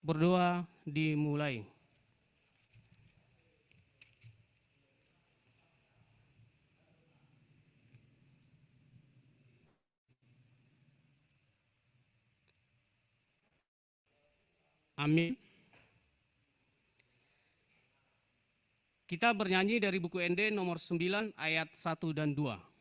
Berdoa dimulai. Amin. Kita bernyanyi dari buku ND nomor 9 ayat 1 dan 2.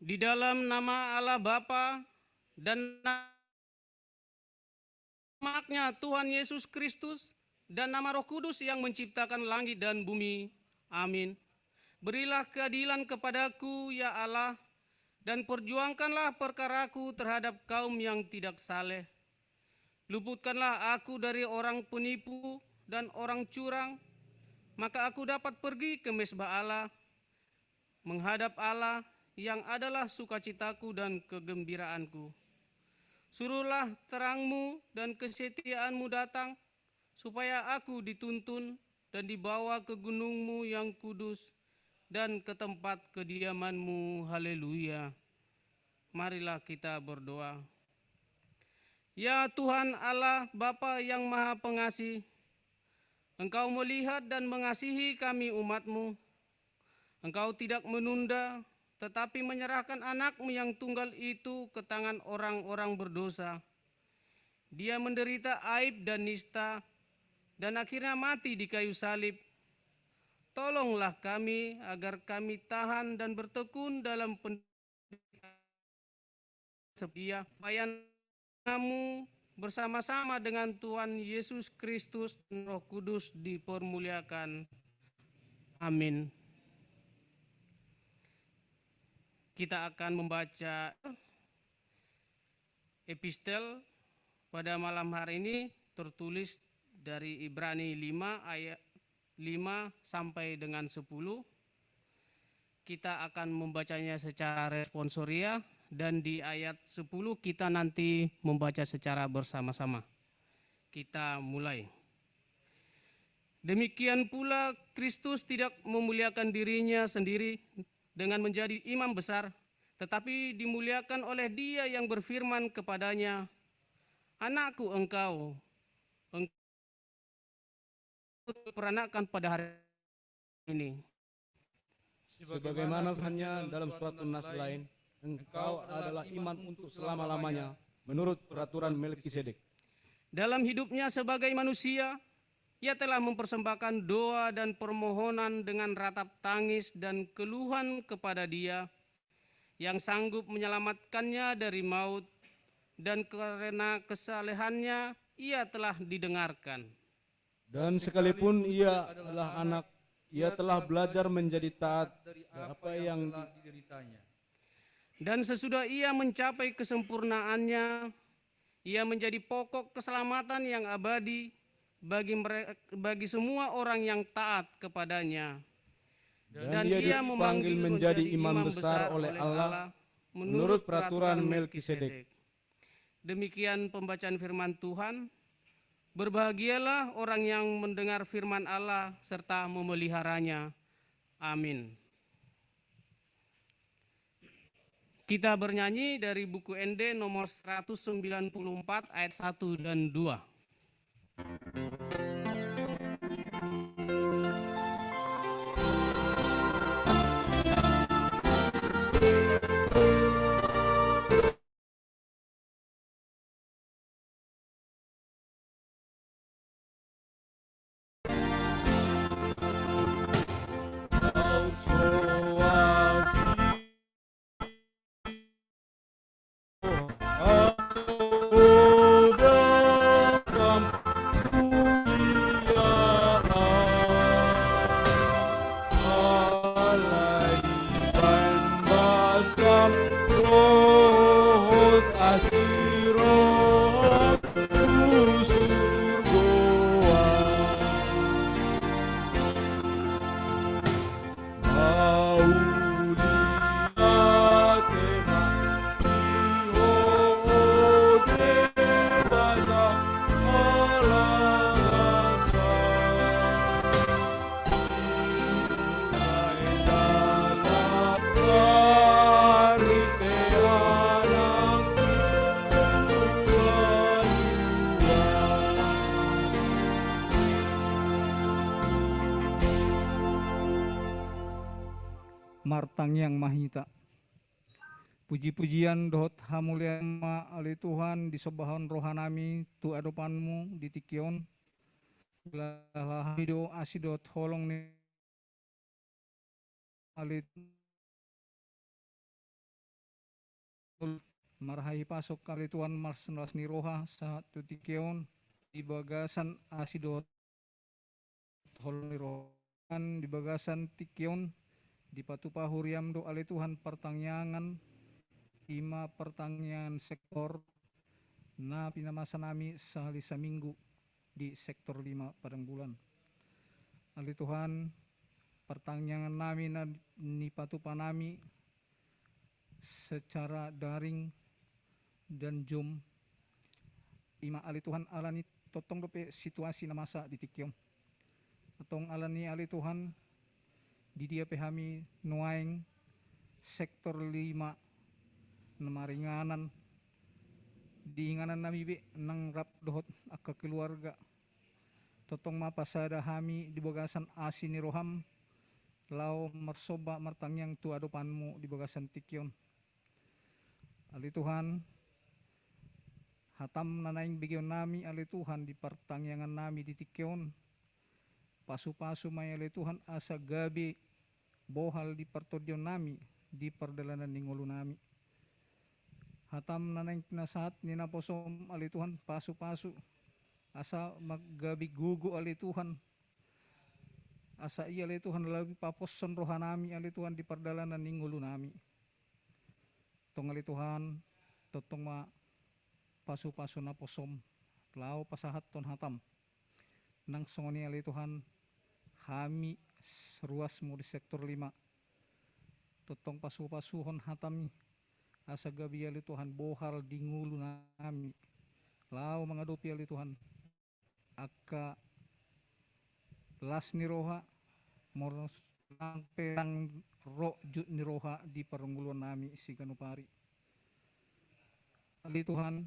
Di dalam nama Allah Bapa dan nama Tuhan Yesus Kristus dan nama Roh Kudus yang menciptakan langit dan bumi. Amin. Berilah keadilan kepadaku, ya Allah, dan perjuangkanlah perkaraku terhadap kaum yang tidak saleh. Luputkanlah aku dari orang penipu dan orang curang, maka aku dapat pergi ke mezbah Allah, menghadap Allah yang adalah sukacitaku dan kegembiraanku. Suruhlah terangmu dan kesetiaanmu datang, supaya aku dituntun dan dibawa ke gunungmu yang kudus dan ke tempat kediamanmu. Haleluya. Marilah kita berdoa. Ya Tuhan Allah Bapa yang Maha Pengasih, Engkau melihat dan mengasihi kami umat-Mu. Engkau tidak menunda, tetapi menyerahkan anak-Mu yang tunggal itu ke tangan orang-orang berdosa. Dia menderita aib dan nista, dan akhirnya mati di kayu salib. Tolonglah kami agar kami tahan dan bertekun dalam setia pelayanan-Mu bersama-sama dengan Tuhan Yesus Kristus dan Roh Kudus dipermuliakan. Amin. Kita akan membaca epistel pada malam hari ini tertulis dari Ibrani 5 ayat 5 sampai dengan 10. Kita akan membacanya secara responsoria dan di ayat 10 kita nanti membaca secara bersama-sama. Kita mulai. Demikian pula Kristus tidak memuliakan dirinya sendiri dengan menjadi imam besar, tetapi dimuliakan oleh Dia yang berfirman kepadanya, "Anakku, engkau peranakan pada hari ini." sebagaimana firman-Nya dalam suatu nas lain, engkau adalah iman untuk selama-lamanya menurut peraturan Melkisedek. Dalam hidupnya sebagai manusia, ia telah mempersembahkan doa dan permohonan dengan ratap tangis dan keluhan kepada Dia yang sanggup menyelamatkannya dari maut, dan karena kesalehannya ia telah didengarkan. Dan sekalipun ia adalah anak, ia telah belajar menjadi taat dari apa yang dideritanya. Dan sesudah ia mencapai kesempurnaannya, ia menjadi pokok keselamatan yang abadi bagi semua orang yang taat kepadanya. Dan dia dipanggil menjadi imam besar oleh Allah menurut peraturan Melkisedek. Demikian pembacaan firman Tuhan. Berbahagialah orang yang mendengar firman Allah serta memeliharanya. Amin. Kita bernyanyi dari buku ND nomor 194 ayat 1 dan 2. Martang yang mahita. Puji-pujian dohot hamuliama ali Tuhan disobahan rohanami tu adopanmu di tikion. Lah hido asidot holong ni ali marhahi pasok kali Tuhan marsenas ni roha saat tu tikion di bagasan asidot holong ni rohan di bagasan tikion di patupa huriam do ali Tuhan pertangyangan ima pertanyaan sektor na pinamasa nami sehari seminggu di sektor 5 padang bulan. Ali Tuhan pertanyaan nami na ni patupa nami secara daring dan Zoom. Ima ali Tuhan alani totong dope situasi na masa di tikyong. Atong alani ali Tuhan di dia pehami nuaing sektor 5 namaringanan diinganan nami be nang rap dohot akka keluarga totong mapasada hami di bagasan asini roham lau marsoba martangyang tu adopanmu di bagasan tikyon. Ali Tuhan hatam nanaing bigyon nami ali Tuhan di pertangyangan nami di tikyon pasu-pasu may ali Tuhan asa gabi bohal di pertodyon nami di perdalanan ningulu nami. Hatam nanaing pinasahat ni naposom ali Tuhan pasu-pasu asa maggabi gugu ali Tuhan asa iya ali Tuhan labi paposon rohanami ali Tuhan di perdalanan ningulu nami. Tong ali Tuhan totong ma pasu-pasu naposom lao pasahat ton hatam nang songoni ali Tuhan hami ruas mo di sektor 5 totong pasu-pasuhon hatami asa gabi ali Tuhan bohal di ngulu nami lao mengadopi ali Tuhan akka las ni roha moros nang perang ro jut ni roha di perungguluan nami si kanupari ali Tuhan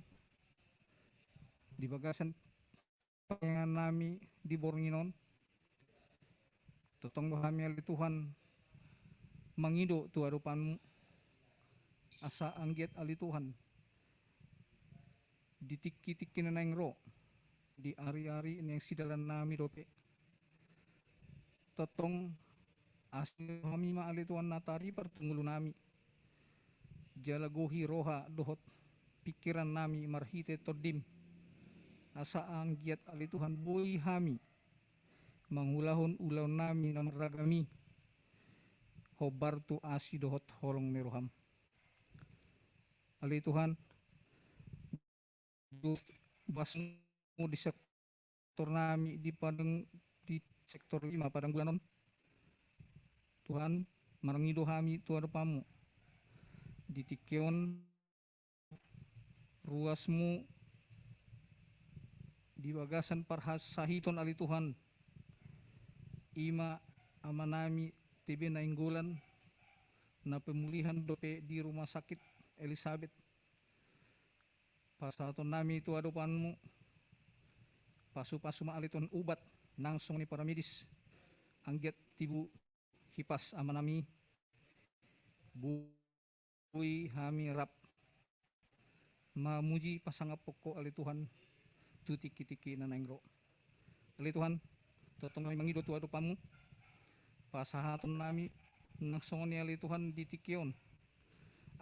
di bagasan pengen nami di Bornginon totong bahami ali Tuhan mangido tu arupanmu asa anggiat ali Tuhan di tiki-tiki na ro di ari-ari yang sidalan nami dope totong asli kami ma ali Tuhan natari pertungulu nami jalagohi roha dohot pikiran nami marhite todim asa anggiat ali Tuhan boi hami mangulahon ulaw nami na maragami hobar tu asi dohot holong neroham ali Tuhan basmu di sektor nami di sektor 5 padang bulanon Tuhan marangido hami Tuhan pamu di tikion ruasmu di bagasan parhas sahiton ali Tuhan ima amanami TB nainggolan na pemulihan dope di rumah sakit Elizabeth pasaton nami itu adopanmu pasu-pasu maaliton ubat nangsung ni para medis angget tibu hipas amanami bui hami rap mamuji pasangap pokok ali Tuhan tu tiki-tiki nanaingro ali Tuhan totong kami mangido tu adopanmu pasahaton nami nangsung ni ali Tuhan di tikion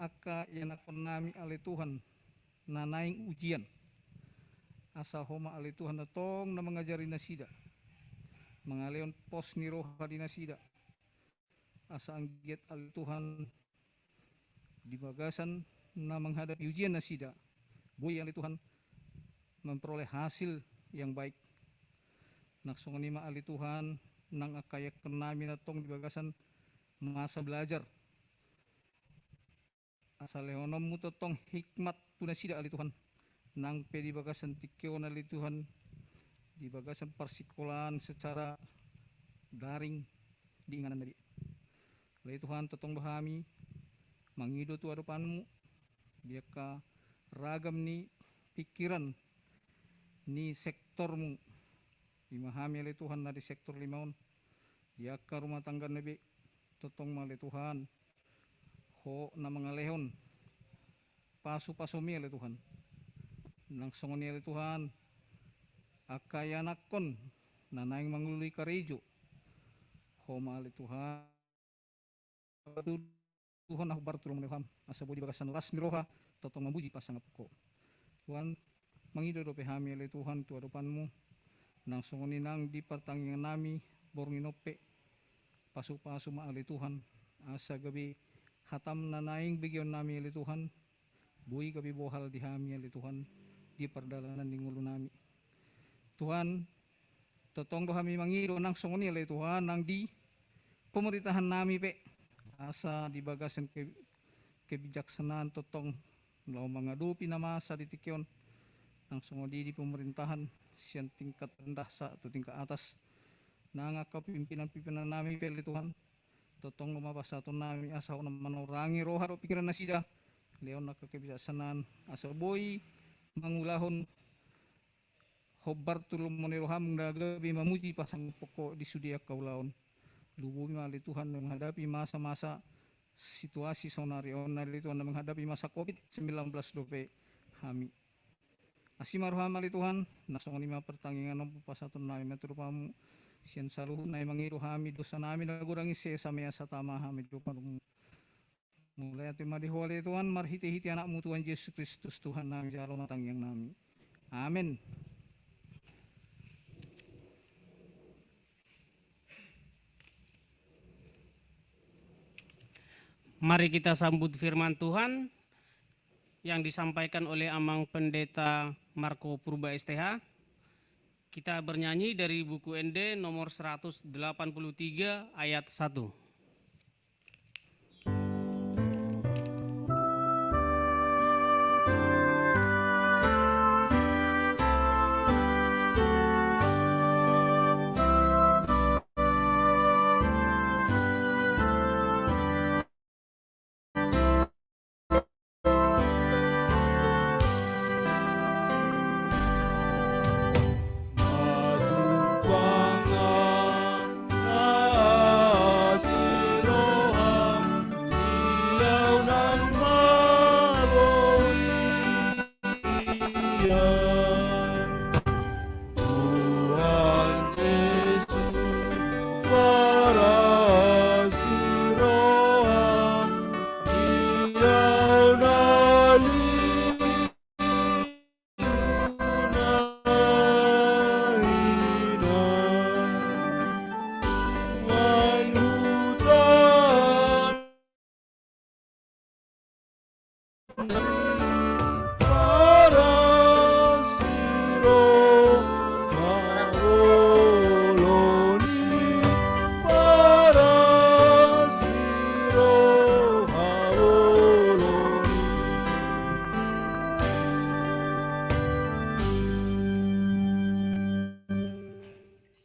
aka yanakon nami ali Tuhan nanaing ujian asa homa ali Tuhan natong na mengajari nasida mangaleon pos ni roha di nasida asa anggiat ali Tuhan di bagasan na menghadapi ujian nasida bui ali Tuhan memperoleh hasil yang baik naksong nima ali Tuhan nang akayak nami natong di bagasan masa belajar asal leonommu totong hikmat tunasida ali Tuhan nang pedi bagasan tikion ali Tuhan di bagasan persikolan secara daring di inganan nabi ali Tuhan totong bahami mangido tu arupanmu dia ka ragam ni pikiran ni sektormu dimahami ali Tuhan na di sektor 5 dia ka rumah tangga nabi totong mali Tuhan ho na mga lehon pasu-pasumi ali Tuhan nang songoni ali Tuhan akayanakon na naing manglului karejo ho mali Tuhan Tuhan aku bartulong neham asa bodi bagasan las miroha totong mabuji pasang apko Tuhan mangido dope hami ali Tuhan tu adopanmu nang songoni nang di pertanggungan nami bornginope pasu-pasu ma ali Tuhan asa gabi hatam na naing bigyon nami ali Tuhan bui gabi bohal di hami ali Tuhan di perdalanan di ngulu nami Tuhan totong do hami mangido nang songoni ali Tuhan nang di pemerintahan nami pe asa di bagasan kebijaksanaan totong lau mengadupi nama masa di tikion nang songodi di pemerintahan sian tingkat rendah sa atau tingkat atas nangaka pimpinan-pimpinan nami pe ali Tuhan totong lumabas ato nami asa na manorangi roha ro pikiran nasida leon na kebijaksanaan asa boy mangulahon hobar tulum moniroham gabi mamuji pasang pokok di sudia kaulaon lubumi mali Tuhan menghadapi masa-masa situasi sonario nali Tuhan menghadapi masa COVID-19 dope hami asimaruham mali Tuhan nasong lima pertanggungan nompo pasatun nami maturupamu sian saluhu na mangiru hami dosa namin nagurangi sa mea sa tama hami dupan mulai ati madihole Tuhan marhiti-hiti anakmu Tuhan Yesus Kristus Tuhan nami jalo matangyang nami amin. Mari kita sambut firman Tuhan yang disampaikan oleh Amang Pendeta Marco Purba STH. Kita bernyanyi dari buku ND nomor 183 ayat 1. Masuk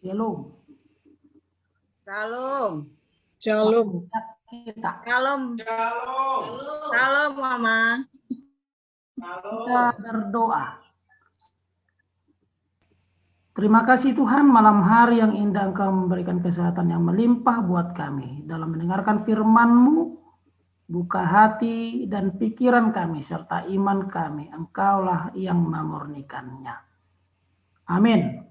Shalom. Shalom. Shalom. Kita Shalom. Shalom, Mama. kita berdoa. Terima kasih Tuhan, malam hari yang indah Engkau memberikan kesehatan yang melimpah buat kami dalam mendengarkan firman-Mu. Buka hati dan pikiran kami serta iman kami. Engkaulah yang memurnikannya. Amin.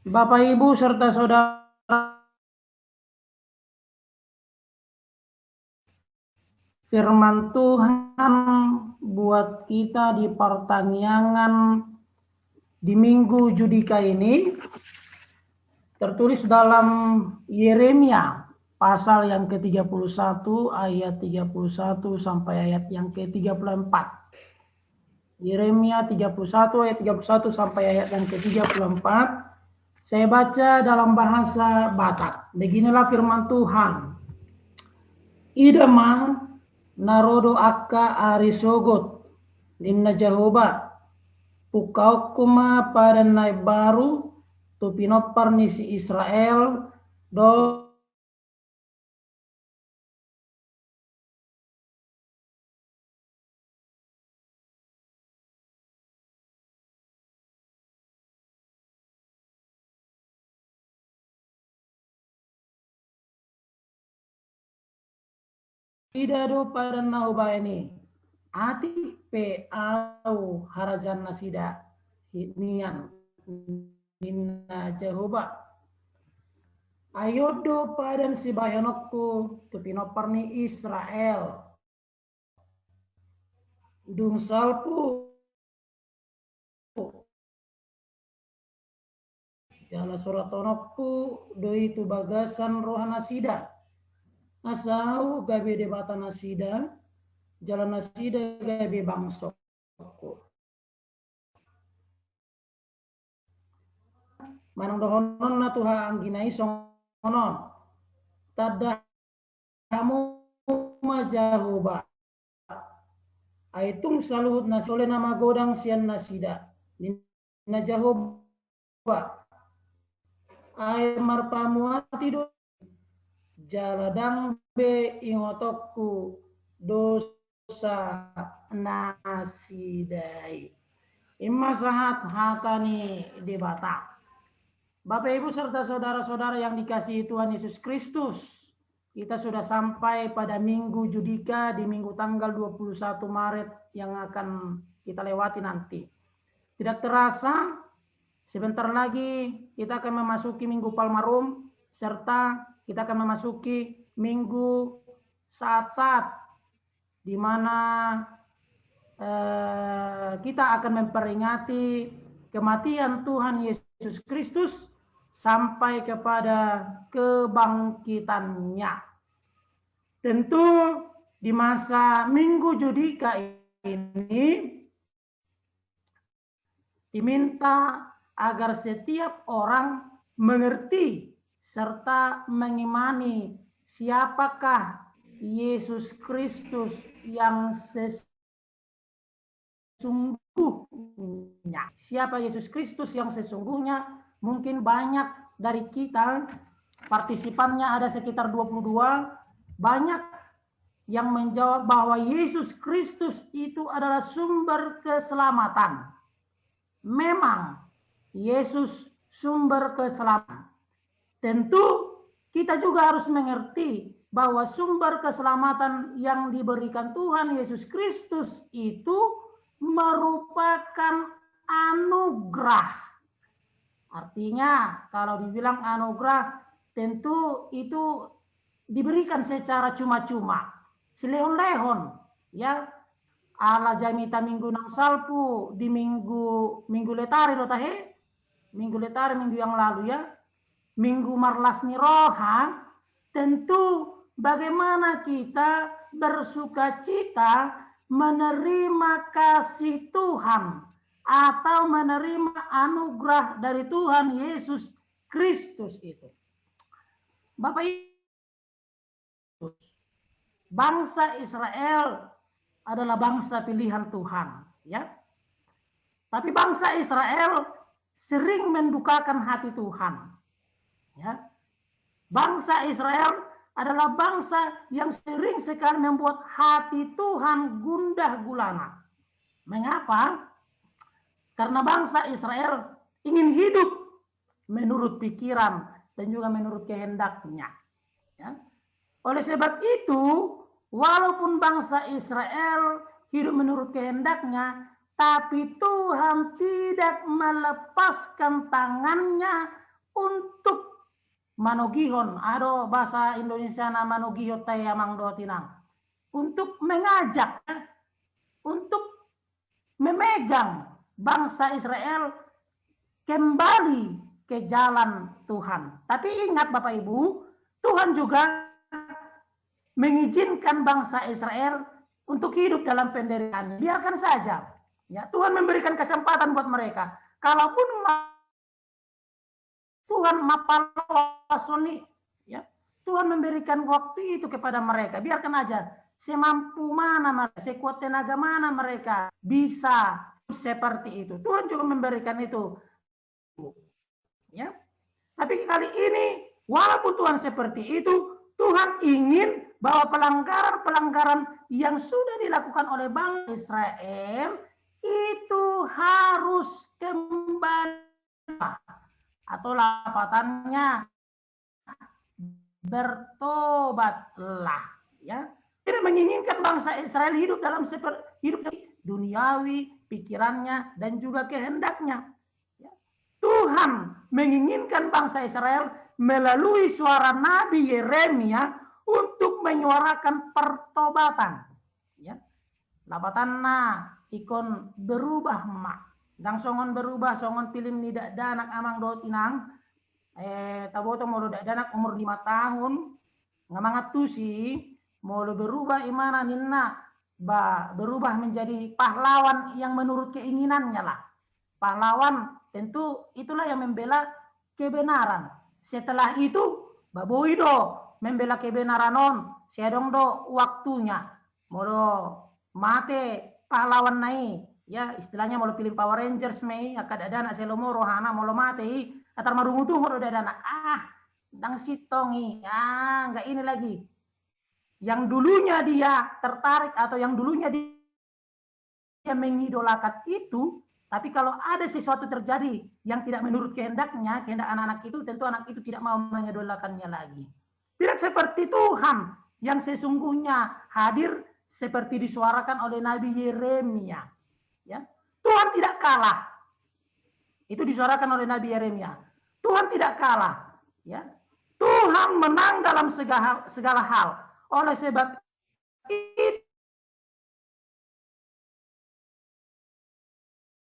Bapak, Ibu, serta saudara, firman Tuhan buat kita di pertanyaan di Minggu Judika ini tertulis dalam Yeremia pasal yang ke-31 ayat 31 sampai ayat yang ke-34. Yeremia 31 ayat 31 sampai ayat yang ke-34. Saya baca dalam bahasa Batak. Beginilah firman Tuhan. Idama narodo akka arisogot linna Jehovah pukau kuma pada naik baru tu pinopar nisi Israel do tidak do pada nauba ini ati pe au harajan nasida nian minna Jehovah ayodo padan si bayanokku tupinoparni Israel dung salpu jala suratonokku doi tu bagasan rohana sida asau gabe debata nasida jalan nasida gabe bangsokku manang dohonon na tuha angginai songonon tada kamu majahuba aitung saluhut nasole nama godang sian nasida na jahuba ay marpamuati do jaladang be ingotokku dosa nasidai imma sahat hatani debata. Bapak Ibu serta saudara-saudara yang dikasihi Tuhan Yesus Kristus, kita sudah sampai pada Minggu Judika di minggu tanggal 21 Maret yang akan kita lewati nanti. Tidak terasa sebentar lagi kita akan memasuki Minggu Palmarum serta kita akan memasuki minggu saat-saat di mana kita akan memperingati kematian Tuhan Yesus Kristus sampai kepada kebangkitannya. Tentu di masa Minggu Judika ini diminta agar setiap orang mengerti serta mengimani siapakah Yesus Kristus yang sesungguhnya. Siapa Yesus Kristus yang sesungguhnya? Mungkin banyak dari kita, partisipannya ada sekitar 22, banyak yang menjawab bahwa Yesus Kristus itu adalah sumber keselamatan. Memang Yesus sumber keselamatan. Tentu kita juga harus mengerti bahwa sumber keselamatan yang diberikan Tuhan Yesus Kristus itu merupakan anugerah. Artinya kalau dibilang anugerah tentu itu diberikan secara cuma-cuma, selehon-lehon, ya. Ala jamita minggu nang salpu di minggu letari rotahe, minggu letari minggu yang lalu ya, minggu marlas niroha, tentu bagaimana kita bersuka cita menerima kasih Tuhan atau menerima anugerah dari Tuhan Yesus Kristus itu. Bapak Ibu, bangsa Israel adalah bangsa pilihan Tuhan, ya. Tapi bangsa Israel sering mendukakan hati Tuhan, ya. Bangsa Israel adalah bangsa yang sering sekali membuat hati Tuhan gundah gulana. Mengapa? Karena bangsa Israel ingin hidup menurut pikiran dan juga menurut kehendaknya, ya. Oleh sebab itu, walaupun bangsa Israel hidup menurut kehendaknya, tapi Tuhan tidak melepaskan tangannya untuk manogihon, ada bahasa Indonesia nama manogihon tayamang dotinang, untuk mengajak, untuk memegang bangsa Israel kembali ke jalan Tuhan. Tapi ingat Bapak Ibu, Tuhan juga mengizinkan bangsa Israel untuk hidup dalam penderitaan. Biarkan saja. Ya, Tuhan memberikan kesempatan buat mereka. Kalaupun Tuhan mapalawasoni, ya, Tuhan memberikan waktu itu kepada mereka. Biarkan aja. Semampu mana mereka, sekuat tenaga mana mereka bisa seperti itu. Tuhan juga memberikan itu. Ya. Tapi kali ini, walaupun Tuhan seperti itu, Tuhan ingin bahwa pelanggaran-pelanggaran yang sudah dilakukan oleh bangsa Israel itu harus kembali, atau lapatannya bertobatlah, ya. Tidak menginginkan bangsa Israel hidup dalam hidup duniawi, pikirannya dan juga kehendaknya. Ya. Tuhan menginginkan bangsa Israel melalui suara Nabi Yeremia untuk menyuarakan pertobatan. Ya. Labatanna ikon berubah mak. Dang songon berubah, songon pilim nidak danak amang dot inang. Taboto mau dak danak umur 5 tahun. Ngamangat tusi mau berubah imana ninna. Berubah menjadi pahlawan yang menurut keinginannya lah. Pahlawan tentu itulah yang membela kebenaran. Setelah itu baboido membela kebenaran on, sedong do waktunya. Moro mate pahlawan nai, ya istilahnya mau pilih Power Rangers mei, akad ada anak selomo rohana mau mate, atar marungu tuh mau ada anak dang sitongi, nggak ini lagi. Yang dulunya dia tertarik atau yang dulunya dia mengidolakan itu, tapi kalau ada sesuatu terjadi yang tidak menurut kehendaknya, kehendak anak-anak itu, tentu anak itu tidak mau mengidolakannya lagi. Tidak seperti Tuhan yang sesungguhnya hadir seperti disuarakan oleh Nabi Yeremia. Ya. Tuhan tidak kalah. Itu disuarakan oleh Nabi Yeremia. Tuhan tidak kalah. Ya. Tuhan menang dalam segala hal. Oleh sebab itu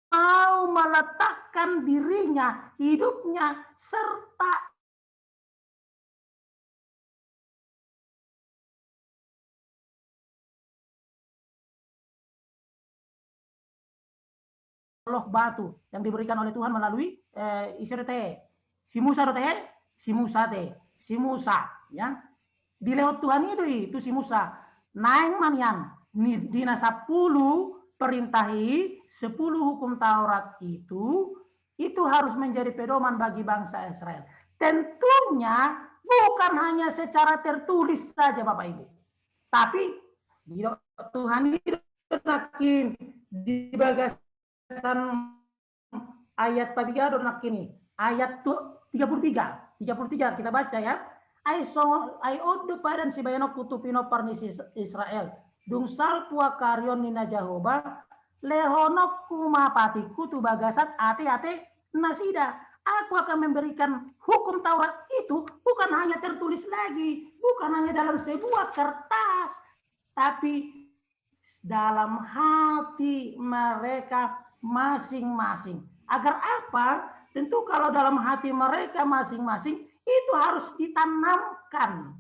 mau meletakkan dirinya, hidupnya, serta loh batu yang diberikan oleh Tuhan melalui Isirete, si Musa ya. Di lewat Tuhan itu si Musa naing manian dina 10 perintahi 10 hukum Taurat itu harus menjadi pedoman bagi bangsa Israel. Tentunya bukan hanya secara tertulis saja Bapak Ibu, tapi Tuhan itu makin di bagasan ayat pabigado nakini ayat 33 kita baca ya. Ai odo padan si bayano kutupino parnis Israel dung salpua karyon nina Jehovah lehonok kumapati kutu bagasat ate nasida Aku akan memberikan hukum Taurat itu bukan hanya tertulis lagi, bukan hanya dalam sebuah kertas, tapi dalam hati mereka masing-masing. Agar apa? Tentu kalau dalam hati mereka masing-masing itu harus ditanamkan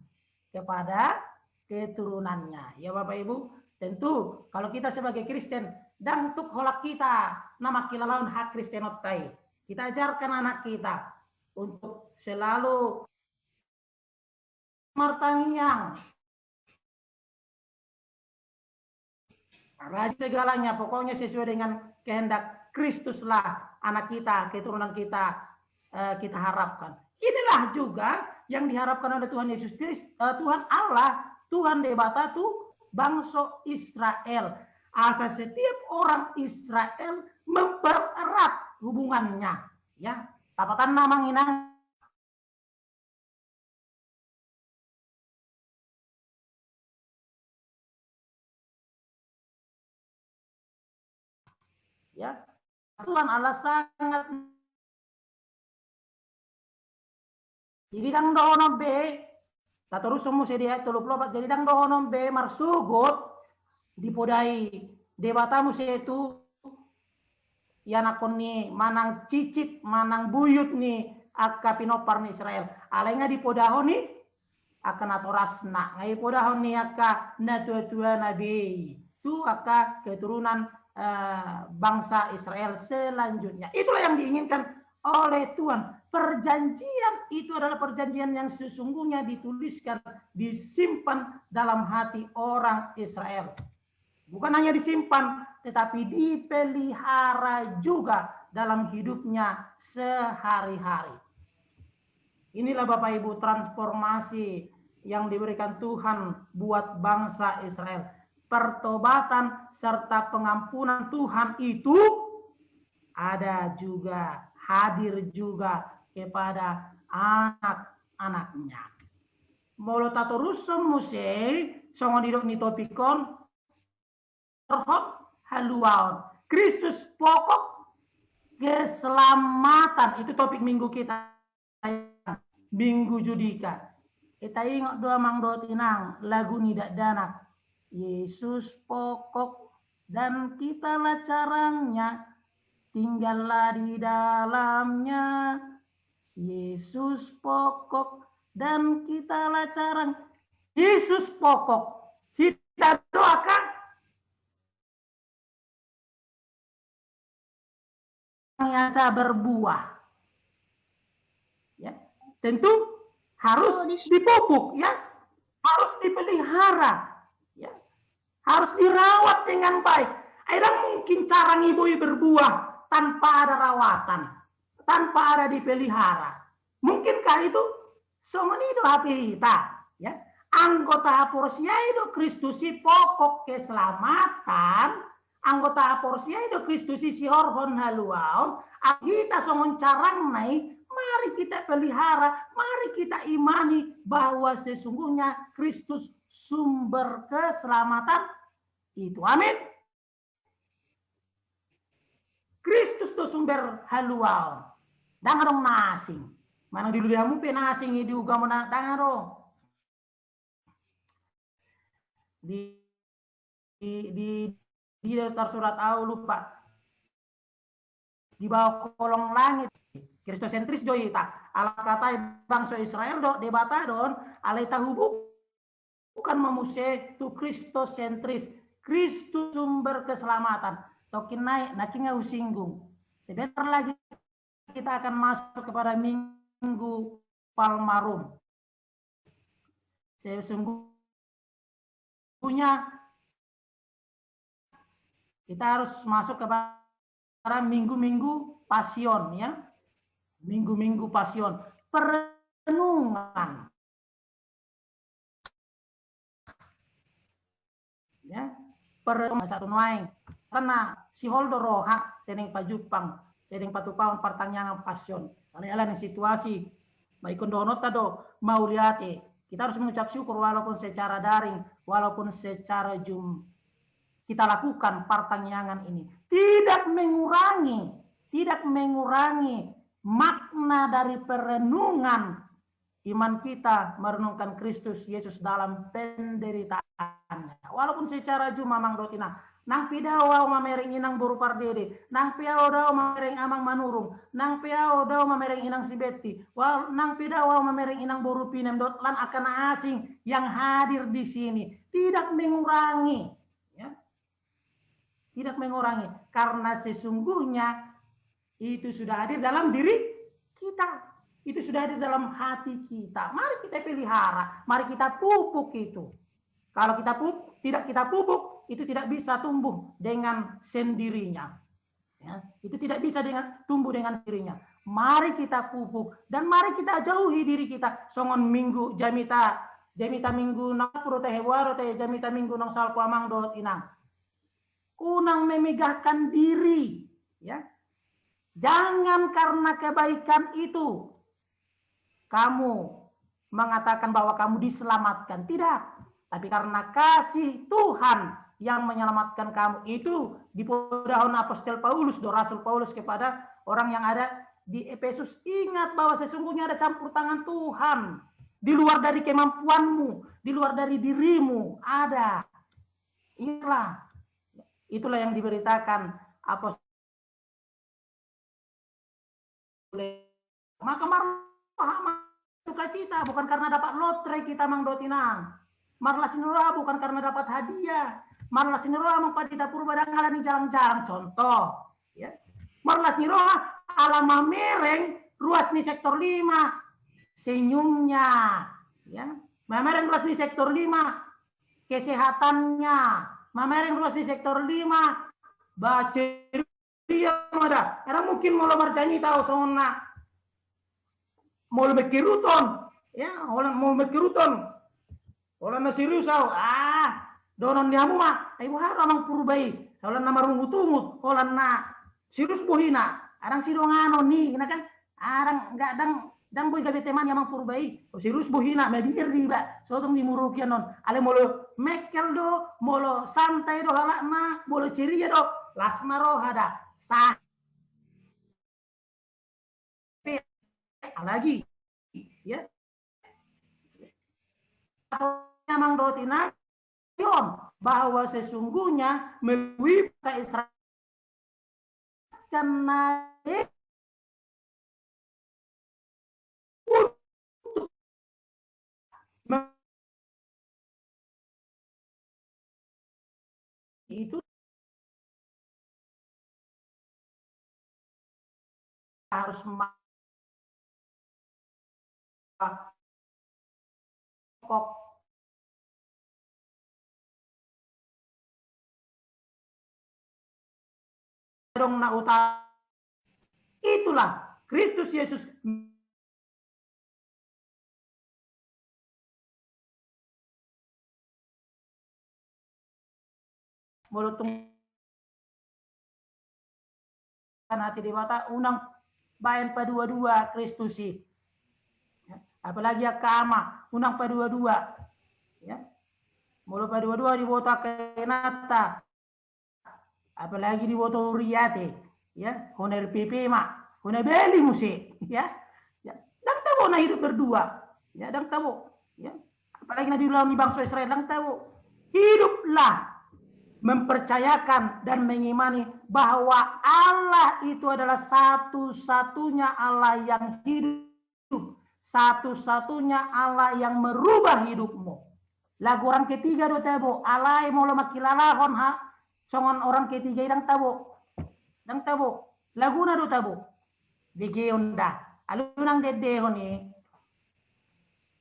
kepada keturunannya. Ya Bapak Ibu, tentu kalau kita sebagai Kristen dan untuk holak kita nama kilalaun hak Kristenotai, kita ajarkan anak kita untuk selalu martangiang rajin segalanya, pokoknya sesuai dengan kehendak Kristuslah anak kita, keturunan kita kita harapkan. Inilah juga yang diharapkan oleh Tuhan Yesus Kristus, Tuhan Allah, Tuhan Debata tuh bangsa Israel. Asal setiap orang Israel mempererat hubungannya, ya. Tapatan nama nginang ya. Tuhan Allah sangat jadi dang dohono be tato rusumu sedia tulup lobat jadi dang dohono be marsugot dipodai debatamu setu ya nakon ni manang cicit manang buyut ni akka pinopar ni Israel alenga dipodahon ni akan atorasna ngai podahon ni akka na tua nabi tu akka keturunan bangsa Israel selanjutnya. Itulah yang diinginkan oleh Tuhan. Perjanjian itu adalah perjanjian yang sesungguhnya dituliskan, disimpan dalam hati orang Israel. Bukan hanya disimpan, tetapi dipelihara juga dalam hidupnya sehari-hari. Inilah Bapak Ibu transformasi yang diberikan Tuhan buat bangsa Israel. Pertobatan serta pengampunan Tuhan itu ada juga, hadir juga kepada anak-anaknya. Molo tato rusum muse songo didok ni topikon terhop haluaon. Kristus pokok keselamatan itu topik minggu kita, minggu Judika. Kita ingat doa mangdo tinang lagu nidak danak. Yesus pokok dan kitalah carangnya, tinggallah di dalamnya. Yesus pokok dan kitalah carang. Yesus pokok. Kita doakan yang bisa berbuah. Ya, tentu harus dipupuk, ya, harus dipelihara. Harus dirawat dengan baik. Ada mungkin cara ngibui berbuah tanpa ada rawatan, tanpa ada dipelihara. Mungkinkah itu? Somenido hapita, ya. Anggota aporsia itu Kristusi pokok keselamatan. Anggota aporsia itu Kristusi si horhon haluaon. Kita songon carang naik. Mari kita pelihara, mari kita imani bahwa sesungguhnya Kristus sumber keselamatan itu. Amin. Kristus itu sumber haluaon. Dangarong nasing. Mana di luliamu pe nasing di uga mo na dangarong. Di daftar surat au lupa. Di bawah kolong langit. Kristosentris joy tak. Ala kata bangsa Israel do debata don alai tahu bukan memuse tu Kristosentris. Kristus sumber keselamatan. Tokin naik, nakin ngau singgung. Sebentar lagi kita akan masuk kepada Minggu Palmarum. Sesungguhnya kita harus masuk kepada minggu-minggu pasion, ya. Minggu-minggu pasion, perenungan. Ya, perenungan satu nuaing. Karena si holdo roha, sedang pajupang, sedang patupawan pertanyaan pasion. Karena ada situasi, baik kondonot tado mau lihat kita harus mengucap syukur walaupun secara daring, walaupun secara Zoom. Kita lakukan pertanyaan ini. Tidak mengurangi makna dari perenungan iman kita merenungkan Kristus Yesus dalam penderitaannya. Walaupun secara cuma Mang Dotina, nang pidawa mamereng inang buru pardede, nang pidawa mamereng amang manurung, nang pidawa mamereng inang sibeti, nang pidawa mamereng inang buru pinem dot lan akan asing yang hadir di sini tidak mengurangi, ya. Tidak mengurangi, karena sesungguhnya itu sudah hadir dalam diri kita. Itu sudah ada dalam hati kita. Mari kita pelihara, mari kita pupuk itu. Kalau kita tidak kita pupuk, itu tidak bisa tumbuh dengan sendirinya. Ya, itu tidak bisa tumbuh dengan sendirinya. Mari kita pupuk dan mari kita jauhi diri kita. Songon minggu jamita minggu napuro teh waro teh jamita minggu nong salku amang dot inang. Kunang memegahkan diri, ya. Jangan karena kebaikan itu kamu mengatakan bahwa kamu diselamatkan. Tidak. Tapi karena kasih Tuhan yang menyelamatkan kamu. Itu dipodahon apostol Paulus, Rasul Paulus kepada orang yang ada di Efesus. Ingat bahwa sesungguhnya ada campur tangan Tuhan. Di luar dari kemampuanmu, di luar dari dirimu, ada. Itulah yang diberitakan apostol. Maka sukacita bukan karena dapat lotre kita Mang Dotinang. Marlah sinura bukan karena dapat hadiah. Marlah sinura mengpadita purba dangalan di jalan-jalan contoh. Ya. Marlah sinura ala mamereng ruas ni sektor 5 senyumnya. Ya. Mamereng ruas ni sektor 5 kesehatannya. Mamereng ruas di sektor 5 baca dia ada. Karena mungkin mau lemar janji tahu sona mau bekiruton, ya, mau bekiruton, orang nasi risau, donon diamu mah, ibu harus orang purbai, orang nama rungut-ungut, orang na sirus bohina, orang sidongano nih, kan, orang nggak dang boy gabe teman yang purbai, sirus bohina, medir riba, sotong dimurukian non, ale molo mekel do, molo santai do halakna, molo ceria do, lasmaro hada, sah. Lagi ya Mang Dotina bahwa sesungguhnya melalui bahasa Israel karena itu harus kok dong na utara. Itulah Kristus Yesus mulutung hati dewata unang bayan padua-dua Kristusi. Apalagi akama unang padua-dua, ya. Mulu padua-dua di bota kenata, apalagi di bota uriate, ya. Honer PP mak, honer beli musik, ya. Dan tahu na hidup berdua, ya. Dan tahu, ya. Apalagi na di dalam bangsa Israel, dan tahu hiduplah mempercayakan dan mengimani bahwa Allah itu adalah satu-satunya Allah yang hidup. Satu-satunya Allah yang merubah hidupmu. Lagu orang ketiga do tabo, alai molo makilalahon ha, songon orang ketiga idang tabo. Dang tabo, laguna do tabo. Digeonda, alunang dedehon ni.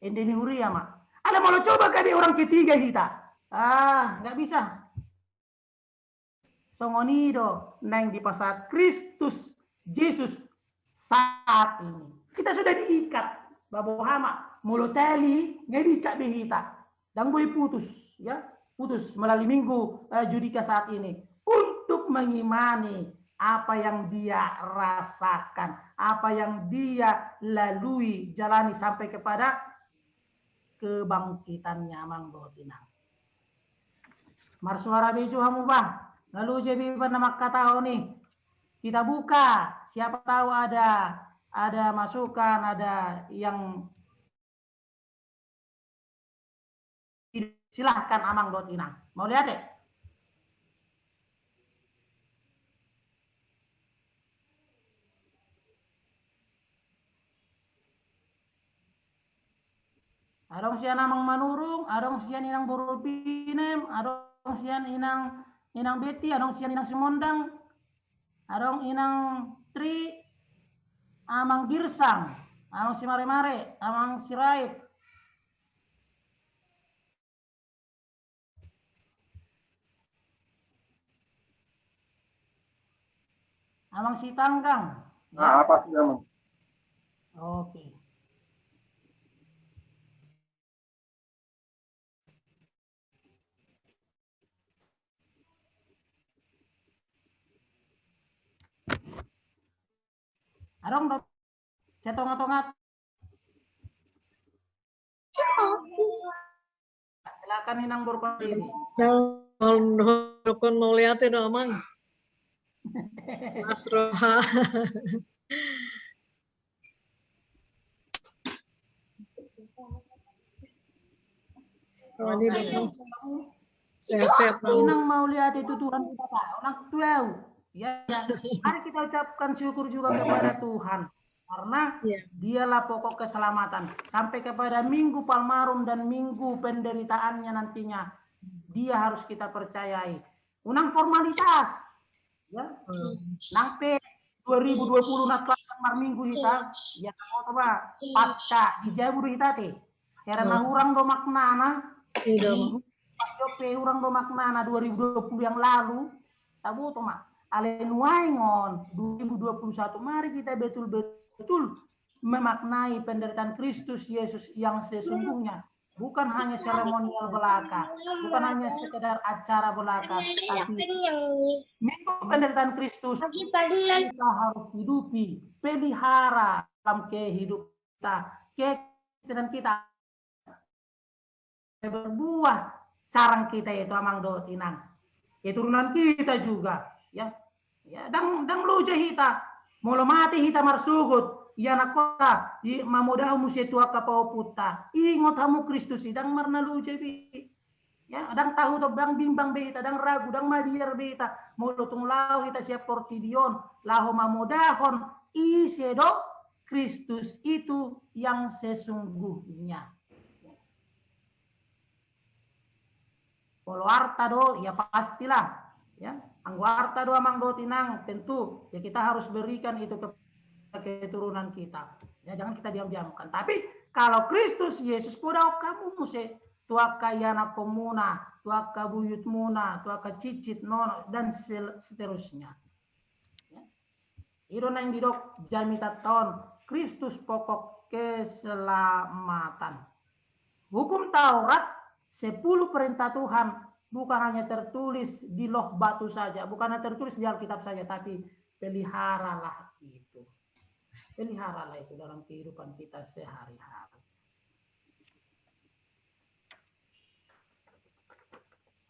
Endeni huria ma. Ala molo coba kali orang ketiga kita. Nggak bisa. Songonido nang di pasar Kristus Yesus saat ini. Kita sudah diikat. Babohama muluteli ngedika behita dan gue putus, ya, putus melalui minggu judika saat ini untuk mengimani apa yang dia rasakan, apa yang dia lalui, jalani sampai kepada kebangkitannya Mang Dotina. Marsuara bejo hamu bah, lalu jadi nama kata nih kita buka, siapa tahu ada ada masukan, ada yang silahkan Amang Dotina. Mau lihat deh? Adong sian Amang Manurung, adong sian inang Borobinem, adong sian inang Beti, adong sian inang Simondang, adong inang Tri, Amang Girsang, Amang Simare-mare, Amang Sirait, Amang Sitanggang. Nah, apa sih Amang? Oke. Adong saya tongat-tongat. Silakan inang berkontribusi. Jangan mau lihat itu Amang. Mas Roha. Sehat-sehat. Inang mau lihat itu Tuhan kita Pak. Orang tuau. Ya, mari kita ucapkan syukur juga kepada Tuhan. Karena dialah pokok keselamatan. Sampai kepada Minggu Palmarum dan Minggu penderitaannya nantinya. Dia harus kita percayai. Unang formalitas. Ya. Sampai 2020 nak Minggu kita. Ya, coba pasca dijabur kita teh. Karena orang do maknana. Jope orang do maknana 2020 yang lalu. Tahu toh mak. Alenuaingon 2021 mari kita betul-betul memaknai penderitaan Kristus Yesus yang sesungguhnya, bukan hanya seremonial belaka, bukan hanya sekedar acara belaka, tapi minggu penderitaan Kristus kita harus hidupi, pelihara dalam kehidupan kita, dan kita berbuah carang kita itu Amang Dotinang, keturunan kita juga, ya. Ya, dang lu hita, molo mati hita marsugut, ya nakota, mamudahu musetua kapau puta, ingot hamu Kristus, dang marna lu bi, ya, dang tahu to bang bimbang beta, dang ragu, dang madiar beta, molo tung lau hita siap portidion, lahu mamudahon, isedo Kristus itu yang sesungguhnya. Polo arta do, ya pastilah, ya. Angguarta doa Amang Dotinang tentu ya kita harus berikan itu ke keturunan kita. Ya jangan kita diam-diamkan. Tapi kalau Kristus Yesus podau kamu muse tuaka yana komuna, tuaka buyut muna, tuaka cicit nono dan seterusnya. Ya. Itu yang didok jamita tahun Kristus pokok keselamatan. Hukum Taurat 10 perintah Tuhan bukan hanya tertulis di loh batu saja, bukan hanya tertulis di Alkitab saja, tapi peliharalah itu. Peliharalah itu dalam kehidupan kita sehari-hari.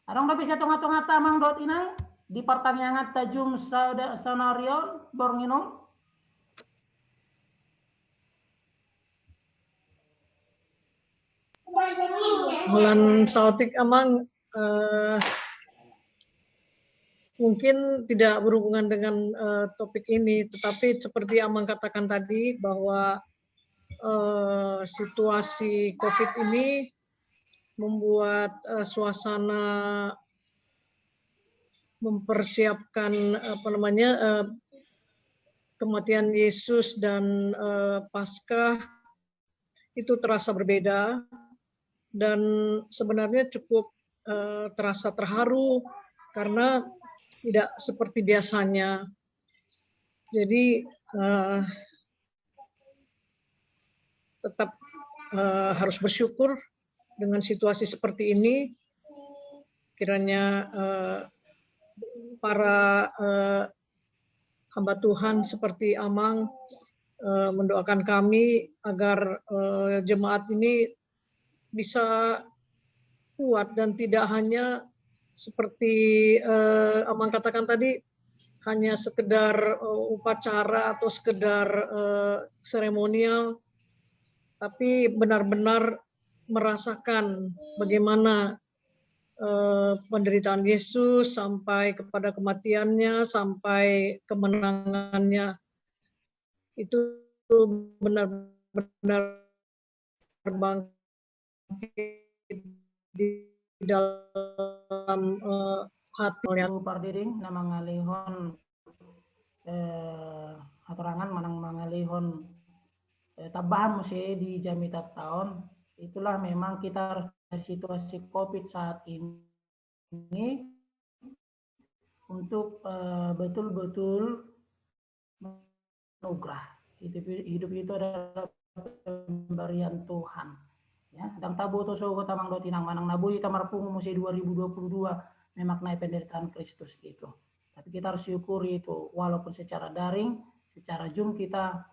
Arang lebih bisa tengah-tengah tamang dot inang di pertanyaan tajum scenario borngino. Bulan Sautik Amang mungkin tidak berhubungan dengan topik ini, tetapi seperti Amang katakan tadi bahwa situasi COVID ini membuat suasana mempersiapkan kematian Yesus dan Paskah itu terasa berbeda dan sebenarnya cukup terasa terharu karena tidak seperti biasanya. Jadi tetap harus bersyukur dengan situasi seperti ini. Kiranya para hamba Tuhan seperti Amang mendoakan kami agar jemaat ini bisa kuat dan tidak hanya seperti Amang katakan tadi hanya sekedar upacara atau sekedar seremonial, tapi benar-benar merasakan bagaimana penderitaan Yesus sampai kepada kematiannya, sampai kemenangannya. Itu benar-benar terbangkit di dalam hati. Pardeding na mangalihon hatorangan manang mangalihon tabahan mo siya di jamitat taon. Itulah memang kita dari situasi COVID saat ini untuk betul-betul anugerah. Hidup itu adalah pemberian Tuhan. Ya, dang tabu to so tamang do tinang manang nabuhi tamarpungu mo si 2022 memaknai penderitaan Kristus itu. Tapi kita harus syukuri itu walaupun secara daring, secara Zoom kita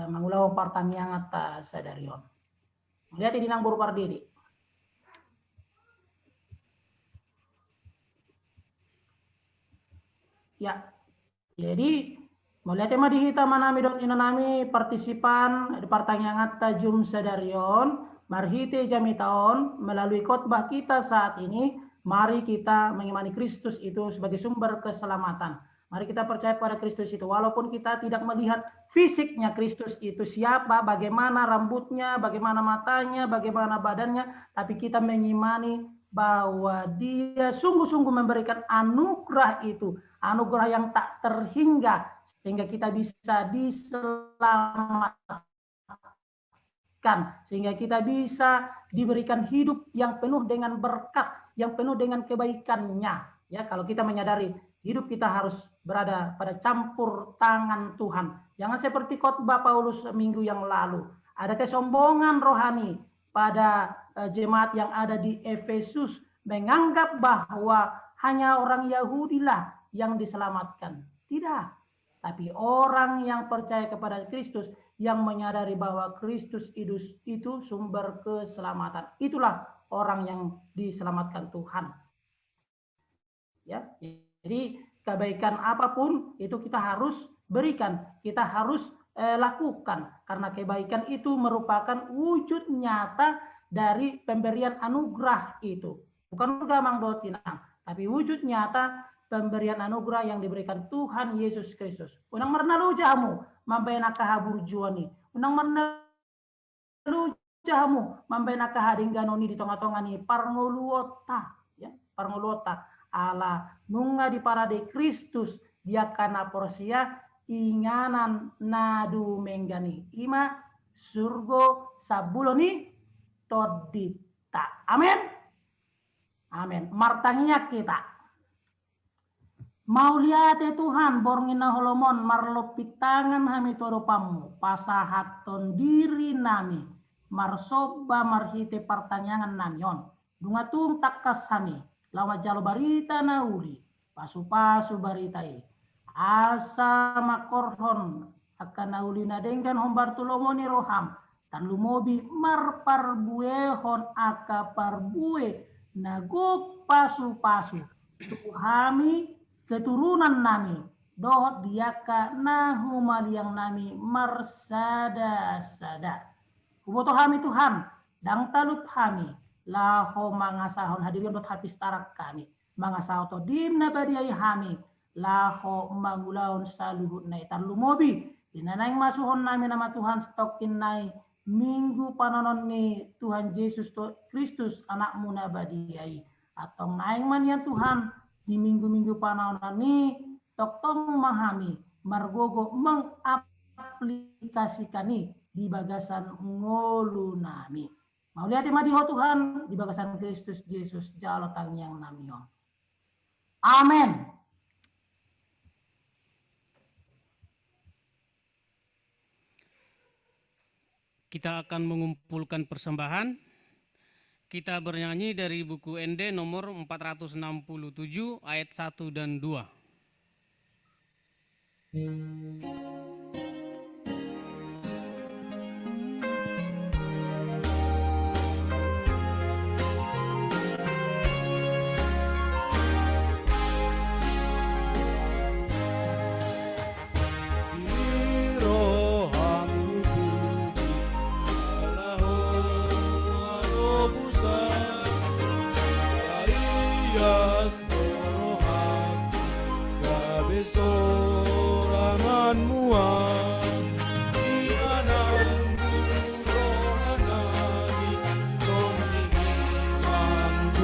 mengulau pertanyaan atas sadarion. Lihat ini nang buru pardidi. Ya, jadi melihat tema dihita manami dot inanami partisipan di pertanyaan tajum sadarion marhite jami taon melalui khotbah kita saat ini. Mari kita mengimani Kristus itu sebagai sumber keselamatan. Mari kita percaya pada Kristus itu. Walaupun kita tidak melihat fisiknya Kristus itu siapa, bagaimana rambutnya, bagaimana matanya, bagaimana badannya. Tapi kita mengimani bahwa dia sungguh-sungguh memberikan anugerah itu. Anugerah yang tak terhingga. Sehingga kita bisa diselamatkan. Sehingga kita bisa diberikan hidup yang penuh dengan berkat. Yang penuh dengan kebaikannya. Ya, kalau kita menyadari hidup kita harus berada pada campur tangan Tuhan. Jangan seperti khotbah Paulus minggu yang lalu. Ada kesombongan rohani pada jemaat yang ada di Efesus menganggap bahwa hanya orang Yahudi lah yang diselamatkan. Tidak. Tapi orang yang percaya kepada Kristus yang menyadari bahwa Kristus itu sumber keselamatan. Itulah orang yang diselamatkan Tuhan. Ya, jadi kebaikan apapun itu kita harus berikan, kita harus lakukan karena kebaikan itu merupakan wujud nyata dari pemberian anugerah itu. Bukan udah mangdotinang, tapi wujud nyata pemberian anugerah yang diberikan Tuhan Yesus Kristus. Unang marnalu jamu mampai nakahabur juani. Unang marnalu jamu mampai nakahadingganoni di tengah-tengah ni parngoluota, ya, parngoluota ala nunga di parade Kristus dia kana porsia inganan nadu menggani ima surgo sabuloni todita. Amin. Amin. Martanya kita. Mau lihat Tuhan borngina holomon marlopik tangan hami toropamu pasahaton diri nami marsoba marhite pertanyaan namion dungatung takas hami lawa jalo barita nauli pasu-pasu baritai asa makorhon akan nauli nadenggan hombar tulomoni roham tan lumobi marparbuehon aka parbue naguk pasu-pasu tuhami keturunan nami dohot diaka nahumaliang nami marsada-sada kuboto hami Tuhan dang talup hami laho mangasahon hadirin dot habis tarak kami mangasaho to dimna badiai hami laho mangulaon saluhut nai tarlumobi dinanaing masuhon nami nama Tuhan stokin nai minggu panonon ni Tuhan Yesus Kristus anakmu nabadiai atau naing manian Tuhan di minggu-minggu panonon ni toktong memahami margogo mengaplikasikan ni di bagasan ngolu nami. Mau lihat madiho Tuhan di bagasan Kristus Yesus jalo tang yang namion. Amin. Kita akan mengumpulkan persembahan. Kita bernyanyi dari buku ND nomor 467 ayat 1 dan 2.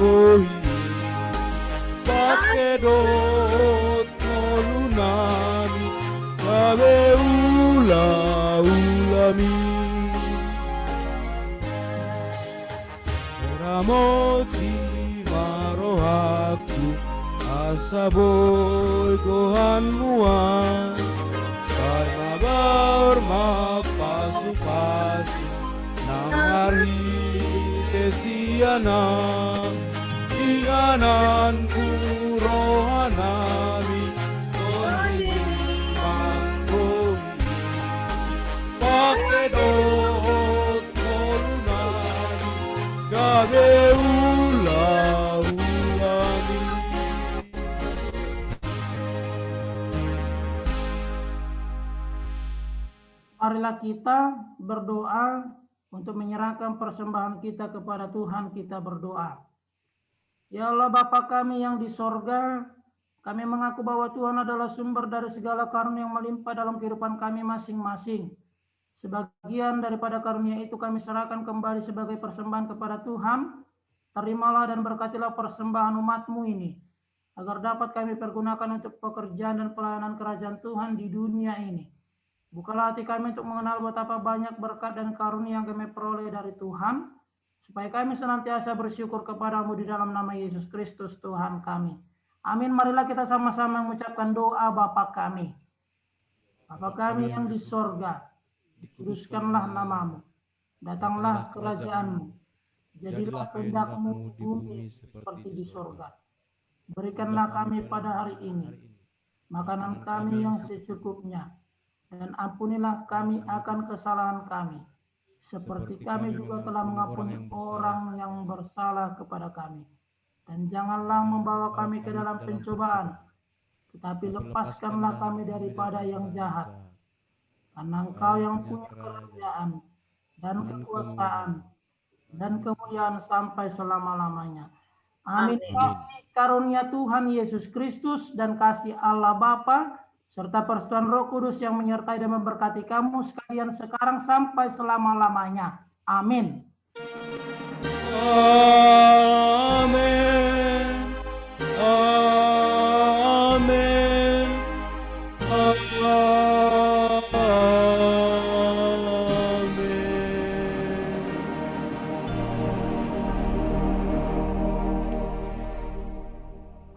manggohi pakedot molunani kabe ulami ramoti marohaku asaboy kohan muan karena bermapasu-pasu nang hari kesiana ingananku rohanami koni manggohi pakedot molunani gabe ulami. Marilah kita berdoa untuk menyerahkan persembahan kita kepada Tuhan. Kita berdoa. Ya Allah Bapa kami yang di sorga, kami mengaku bahwa Tuhan adalah sumber dari segala karunia yang melimpah dalam kehidupan kami masing-masing. Sebagian daripada karunia itu kami serahkan kembali sebagai persembahan kepada Tuhan. Terimalah dan berkatilah persembahan umat-Mu ini, agar dapat kami pergunakan untuk pekerjaan dan pelayanan kerajaan Tuhan di dunia ini. Bukalah hati kami untuk mengenal betapa banyak berkat dan karunia yang kami peroleh dari Tuhan, supaya kami senantiasa bersyukur kepadamu di dalam nama Yesus Kristus Tuhan kami. Amin. Marilah kita sama-sama mengucapkan doa Bapa kami. Bapa kami yang di sorga, dikuduskanlah namamu, datanglah kerajaanmu, jadilah kehendak-Mu di bumi seperti di sorga. Berikanlah kami pada hari ini makanan kami yang secukupnya, dan ampunilah kami akan kesalahan kami, seperti kami juga telah mengampuni orang yang bersalah kepada kami. Dan janganlah membawa kami ke dalam pencobaan, tetapi lepaskanlah kami daripada yang jahat. Karena Engkau yang punya kerajaan dan kekuasaan dan kemuliaan sampai selama-lamanya. Amin. Kasih karunia Tuhan Yesus Kristus dan kasih Allah Bapa serta persekutuan Roh Kudus yang menyertai dan memberkati kamu sekalian sekarang sampai selama-lamanya. Amin. Amin. Amin.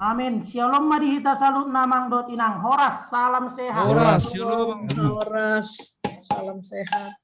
Amin. Shalom madihita salut namang dot inang. Horas, salam sehat. Horas. Horas, salam sehat.